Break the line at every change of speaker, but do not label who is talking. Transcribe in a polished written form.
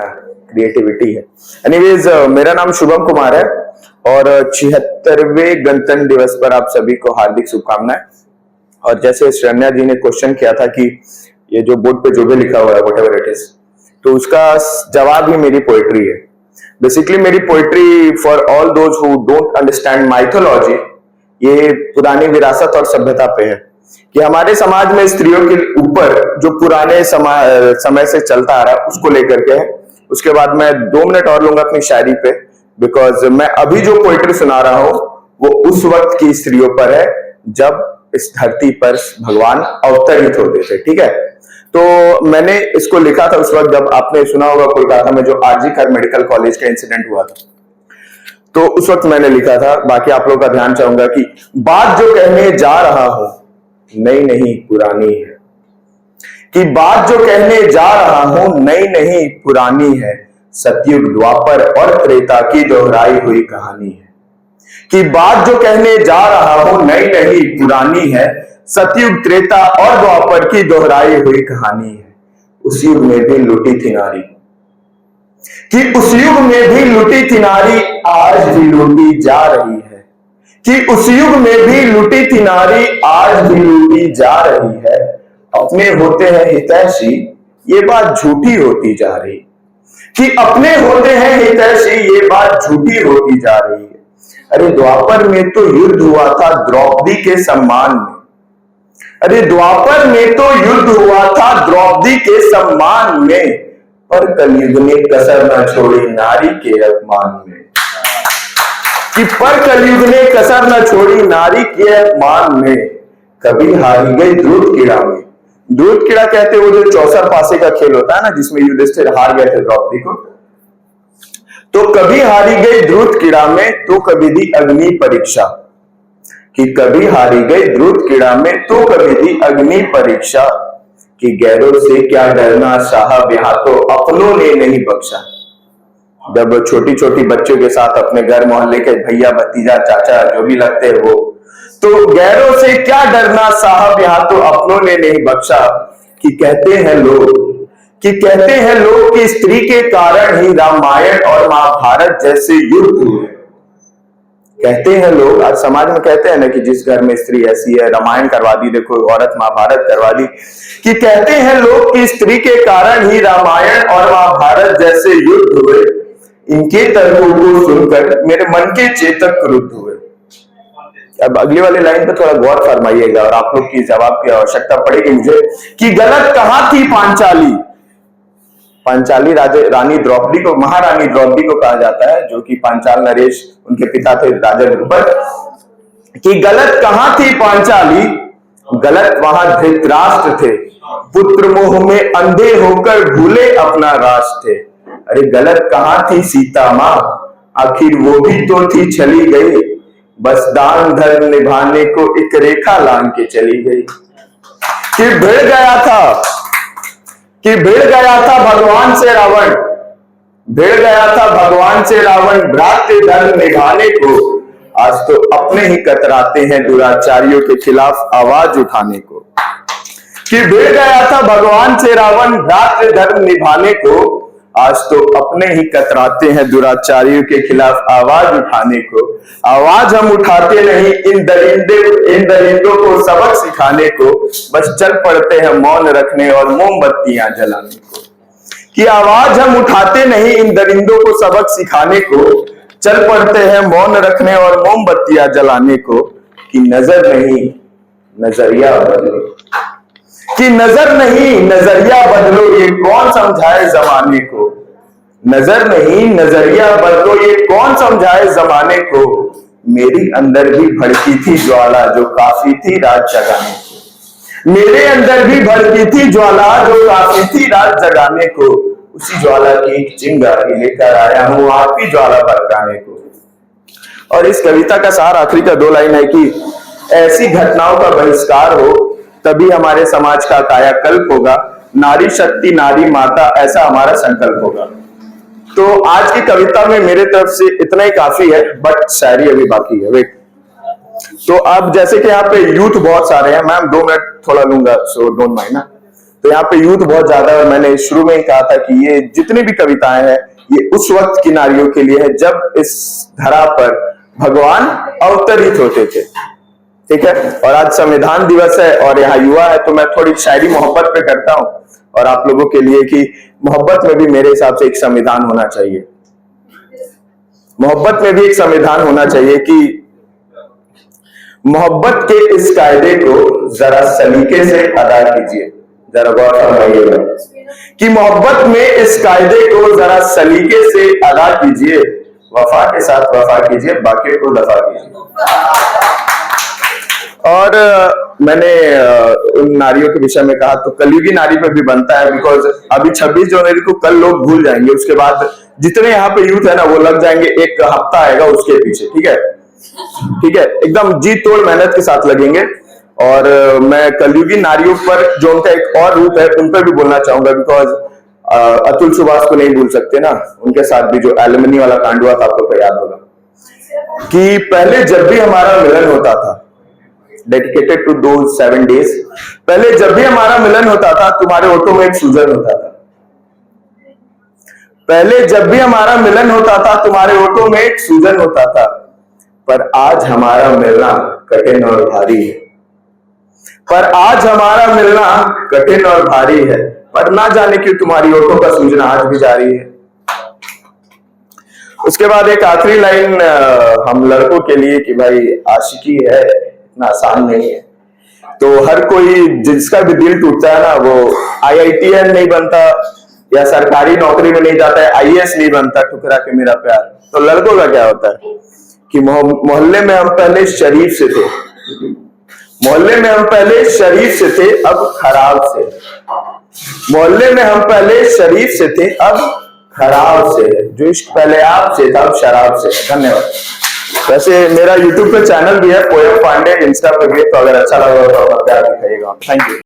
Creativity है। Anyways मेरा नाम शुभम कुमार है और 76वें गणतंत्र दिवस पर आप सभी को हार्दिक शुभकामनाएं। और जैसे शरण्या जी ने क्वेश्चन किया था कि ये जो बोर्ड पे जो भी लिखा हुआ है व्हाटएवर इट इज, तो उसका जवाब ही मेरी पोएट्री है। बेसिकली मेरी poetry for all those who don't understand mythology, ये पुरानी विरासत और सभ्यता पे है कि हमारे समाज में स्त्रियों के ऊपर जो पुराने समय से चलता आ रहा है उसको लेकर के है। उसके बाद मैं 2 मिनट और लूंगा अपनी शायरी पे, बिकॉज मैं अभी जो पोएट्री सुना रहा हूं वो उस वक्त की स्त्रियों पर है जब इस धरती पर भगवान अवतरित होते थे। ठीक है, तो मैंने इसको लिखा था उस वक्त जब आपने सुना होगा कोलकाता में जो आरजी कर मेडिकल कॉलेज का इंसिडेंट हुआ था, तो उस वक्त मैंने लिखा था। बाकी आप लोगों का ध्यान चाहूंगा कि बात जो कहने जा रहा हूं नई नहीं पुरानी है, कि बात जो कहने जा रहा हूं नई नहीं पुरानी है, सतयुग द्वापर और त्रेता की दोहराई हुई कहानी है। कि बात जो कहने जा रहा हूं नई नहीं पुरानी है, सतयुग त्रेता और द्वापर की दोहराई हुई कहानी है। उस युग में भी लुटी थी नारी, कि उस युग में भी लुटी थी नारी, आज भी लूटी जा रही है। कि उस युग में भी लुटी थी नारी, आज भी लूटी जा रही है। अपने होते हैं हितैषी, ये बात झूठी होती जा रही। कि अपने होते हैं हितैषी, ये बात झूठी होती जा रही है। अरे द्वापर में तो युद्ध हुआ था द्रौपदी के सम्मान में। अरे द्वापर में तो युद्ध हुआ था द्रौपदी के सम्मान में, पर कलयुग ने कसर न छोड़ी नारी के अपमान में। कि पर कलयुग ने कसर न छोड़ी नारी के अपमान में, कभी हारी गई द्रुत कीड़ा में। द्रुत कीड़ा कहते वो जो चौसर पासे का खेल होता है ना, जिसमें युधिष्ठिर हार गए थे द्रौपदी को, तो कभी हारी गई द्रुत कीड़ा में तो कभी दी अग्नि परीक्षा। कि कभी हारी गई द्रुत कीड़ा में तो कभी दी अग्नि परीक्षा। कि गैरों से क्या डरना साहब, यहां तो अपनों ने नहीं बख्शा। जब छोटी छोटी बच्चों के साथ अपने घर मोहल्ले के भैया भतीजा चाचा जो भी लगते हैं वो, तो गैरों से क्या डरना साहब, यहां तो अपनों ने नहीं बख्शा। कि कहते हैं लोग कि स्त्री के कारण ही रामायण और महाभारत जैसे युद्ध हुए। कहते हैं लोग, आज समाज में कहते हैं ना कि जिस घर में स्त्री ऐसी है, रामायण करवा दी, देखो औरत महाभारत करवा दी। कि कहते हैं लोग कि स्त्री के कारण ही रामायण और महाभारत जैसे युद्ध हुए। इनके तर्कों को सुनकर मेरे मन के चेतक क्रुद्ध हुए। अब अगली वाली लाइन पे थोड़ा गौर फरमाइएगा और आप लोग की जवाब की आवश्यकता पड़ेगी मुझे। कि गलत कहां थी पांचाली। पांचाली रानी द्रौपदी को, महारानी द्रौपदी को कहा जाता है, जो कि पांचाल नरेश उनके पिता थे राजा द्रुपद। कि गलत कहां थी पांचाली, गलत वहां धृतराष्ट्र थे, पुत्र मोह में अंधे होकर भूले अपना राष्ट्र थे। अरे गलत कहां थी सीता मां, आखिर वो भी तो थी चली गई, बस दान धर्म निभाने को एक रेखा लांग के चली गई। कि भिड़ गया था भगवान से रावण, भिड़ गया था भगवान से रावण, भ्रातृ धर्म निभाने को। आज तो अपने ही कतराते हैं दुराचारियों के खिलाफ आवाज उठाने को। कि भिड़ गया था भगवान से रावण, भ्रातृ धर्म निभाने को। आज तो अपने ही कतराते हैं दुराचारियों के खिलाफ आवाज उठाने को। आवाज हम उठाते नहीं इन दरिंदों को सबक सिखाने को, बस चल पड़ते हैं मौन रखने और मोमबत्तियां जलाने को। कि आवाज हम उठाते नहीं इन दरिंदों को सबक सिखाने को, चल पड़ते हैं मौन रखने और मोमबत्तियां जलाने को। कि नजर नहीं नजरिया बदलो, कि नजर नहीं नजरिया बदलो, ये कौन समझाए जमाने को। नजर नहीं नजरिया बदलो, ये कौन समझाए जमाने को। मेरी अंदर भी भड़की थी ज्वाला जो काफी थी रात जगाने को। मेरे अंदर भी भड़की थी ज्वाला जो काफी थी रात जगाने को। उसी ज्वाला की एक चिंगारी लेकर आया हूं आपकी ज्वाला भड़काने को। और इस कविता का सार आखिरी का 2 लाइन है कि ऐसी घटनाओं का बहिष्कार हो तभी हमारे समाज का कायाकल्प होगा। नारी शक्ति नारी माता ऐसा हमारा संकल्प होगा। तो आज की कविता में मेरे तरफ से इतना ही काफी है, बट शायरी अभी बाकी है। वेट, तो अब जैसे कि यहाँ पे यूथ बहुत सारे हैं, मैम 2 मिनट थोड़ा लूंगा, सो डोंट माइंड ना। तो यहाँ पे यूथ बहुत ज्यादा है और मैंने शुरू में ही कहा था कि ये जितनी भी कविताएं हैं ये उस वक्त की नारियों के लिए है जब इस धरा पर भगवान अवतरित होते थे। ठीक है, और आज संविधान दिवस है और यहाँ युवा है, तो मैं थोड़ी शायरी मोहब्बत पे करता हूँ और आप लोगों के लिए कि मोहब्बत में भी मेरे हिसाब से एक संविधान होना चाहिए। मोहब्बत में भी एक संविधान होना चाहिए कि मोहब्बत के इस कायदे को जरा सलीके से अदा कीजिए। जरा गौर फरमाइएगा कि मोहब्बत में इस कायदे को जरा सलीके से अदा कीजिए, वफा के साथ वफा कीजिए, बाकी को दफा कीजिए। और मैंने उन नारियों के विषय में कहा तो कलयुगी नारी पे भी बनता है, बिकॉज अभी 26 जनवरी को कल लोग भूल जाएंगे, उसके बाद जितने यहाँ पे यूथ है ना वो लग जाएंगे, एक हफ्ता आएगा उसके पीछे। ठीक है, ठीक है, एकदम जी तोड़ मेहनत के साथ लगेंगे। और मैं कलयुगी नारियों पर जो उनका एक और रूप है उन पर भी बोलना चाहूंगा, बिकॉज अतुल सुभाष को नहीं भूल सकते ना, उनके साथ भी जो एलुमनी वाला कांड हुआ था आप लोग को याद होगा कि पहले जब भी हमारा मिलन होता था, डेडिकेटेड टू दो 7 days, पहले जब भी हमारा मिलन होता था तुम्हारे ऑटो में एक सूजन होता था। पहले जब भी हमारा मिलन होता था तुम्हारे ऑटो में एक सूजन होता था, पर आज हमारा मिलना कठिन और भारी है। पर आज हमारा मिलना कठिन और भारी है, पर ना जाने क्यों तुम्हारी ऑटो का सूजना आज भी जारी है। उसके बाद एक आखिरी लाइन हम लड़कों के लिए कि भाई आशिकी है इतना आसान नहीं है। तो हर कोई जिसका भी दिल टूटता है ना वो IITN नहीं बनता या सरकारी नौकरी में नहीं जाता है, IAS नहीं बनता ठुकरा के मेरा प्यार। तो लड़कों का क्या होता है कि मोहल्ले में हम पहले शरीफ से थे, मोहल्ले में हम पहले शरीफ से थे अब खराब से, मोहल्ले में हम पहले शरीफ से थे अब खराब से, जो इश्क पहले आप से था अब शराब से। धन्यवाद। वैसे मेरा YouTube पे चैनल भी है पोयम पांडे, इंस्टा पे भी, तो अगर अच्छा लगा तो प्यार दिखाइएगा। Thank you.